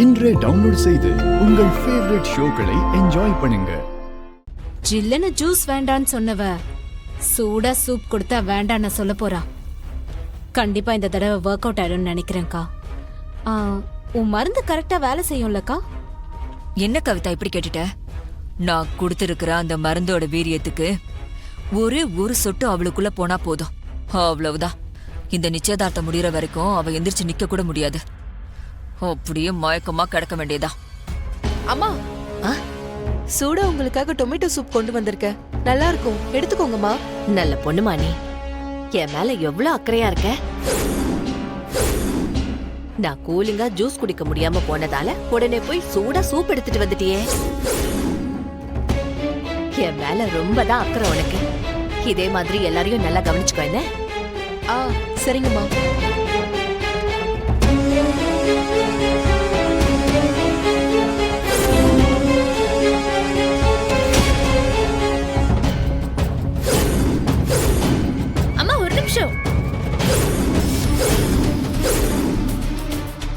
இன்றே டவுன்லோட் செய்து உங்கள் ஃபேவரட் ஷோக்களை என்ஜாய் பண்ணுங்க. ஜில்லுன்னு ஜூஸ் வேண்டான்னு சொன்னவ சூடா சூப் கொடுத்தா வேண்டான்னு சொல்ல போறா. கண்டிப்பா இந்த தடவை ஒர்க் அவுட் ஆயிடும்னு நினைக்கிறேன்க்கா. உன் மருந்து கரெக்டா வேலை செய்யும்லக்கா? என்ன கவிதா இப்படி கேட்டுட்ட? நான் கொடுத்திருக்கிற அந்த மருந்தோட வீரியத்துக்கு ஒரே ஒரு சொட்டு அவளுக்குள்ள போனா போதும், அவ்வளவுதான். இந்த நிச்சயதார்த்தம் முடியற வரைக்கும் அவ எந்திரிச்சு நிக்க கூட முடியாது. அப்படியே மயக்கமா கிடக்க வேண்டியதா. அம்மா, சூடா உங்களுக்காக டொமேட்டோ சூப் கொண்டு வந்திருக்க, நல்லா இருக்கும், எடுத்துக்கோங்கம்மா. நல்ல பொண்ணுமா நீ. என் மேல எவ்வளவு அக்கறையா இருக்க. நான் கூலிங்கா ஜூஸ் குடிக்க முடியாம போனதால உடனே போய் சூடா சூப் எடுத்துட்டு வந்துட்டியே. என் மேல ரொம்ப தான் அக்கறை உனக்கு. இதே மாதிரி எல்லாரையும் நல்லா கவனிச்சுக்கோ என்ன? சரிங்கம்மா.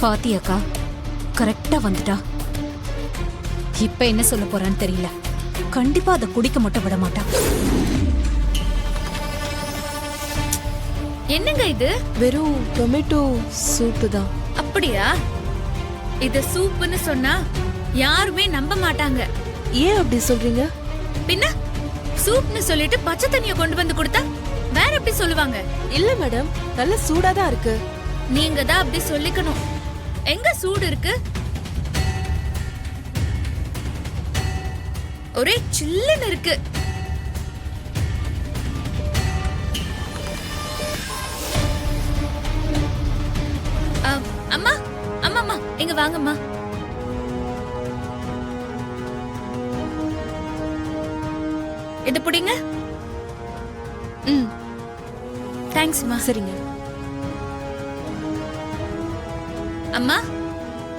பாத்தியாக்கா, கரெக்டா வந்துட்டா. இப்ப என்ன சொல்ல போறான்னு தெரியல. கண்டிப்பா அதை குடிக்க மட்டும் விட மாட்டா. என்னங்க இது? வெறும் டொமேட்டோ சூப் தான். அப்படியா? இது சூப்னு சொன்னா யாருமே நம்ப மாட்டாங்க. ஏன் அப்படி சொல்றீங்க? பின்ன சூப்னு சொல்லிட்டு பச்சை தண்ணிய கொண்டு வந்து கொடுத்தா வேற எப்படி சொல்லுவாங்க? இல்ல மேடம், நல்ல சூடா தான் இருக்கு. நீங்க தான் அப்படி சொல்லிக்கணும். எங்க சூடு இருக்கு? ஒரே சில்லுன்னு இருக்கு. அம்மா அம்மா அம்மா இங்க வாங்கம்மா. இது புடிங்க. தேங்க்ஸ்மா. சரிங்க அம்மா,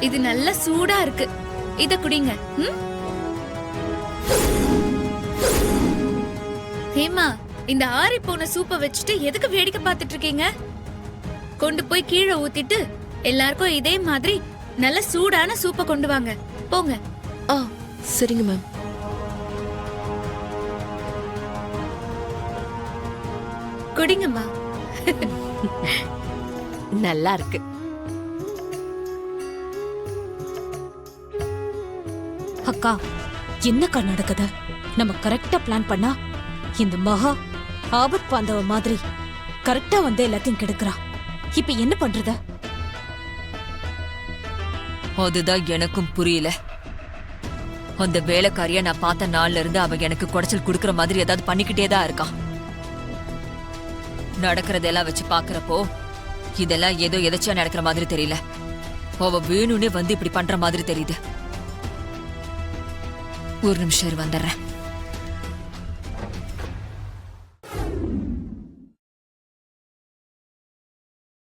இது நல்ல சூடா இருக்கு, இத குடிங்க. ஹேமா, இந்த ஆறி போன சூப்பை வச்சுட்டு எதுக்கு வேடிக்கை பார்த்துட்டு இருக்கீங்க? கொண்டு போய் கீழே ஊத்திட்டு எல்லாருக்கும் இதே மாதிரி நல்ல சூடான சூப்பை கொண்டு வாங்க. போங்க. சரிங்க மேம். குடிங்கம்மா. நல்லா இருக்கு. அக்கா, என்னக்கா நடக்குது? நம்ம கரெக்டா பிளான் பண்ணா இந்த மகா ஆபத் பாந்தவ மாதிரி கரெக்டா வந்து எல்லாத்தையும் கெடுக்கிறா. இப்ப என்ன பண்றது? அதுதான் எனக்கும் புரியல. அந்த வேலைக்காரிய நான் பார்த்த நாள்ல இருந்து அவ எனக்கு குடைச்சல் குடுக்கற மாதிரி ஏதாவது பண்ணிக்கிட்டே தான் இருக்கா. நடக்கிறதெல்லாம் வச்சு பாக்குறப்போ இதெல்லாம் ஏதோ எதாச்சியா நடக்கிற மாதிரி தெரியல. அவ வேணும்னே வந்து இப்படி பண்ற மாதிரி தெரியுது. ஒரு நிமிஷம் வந்துடுறேன்.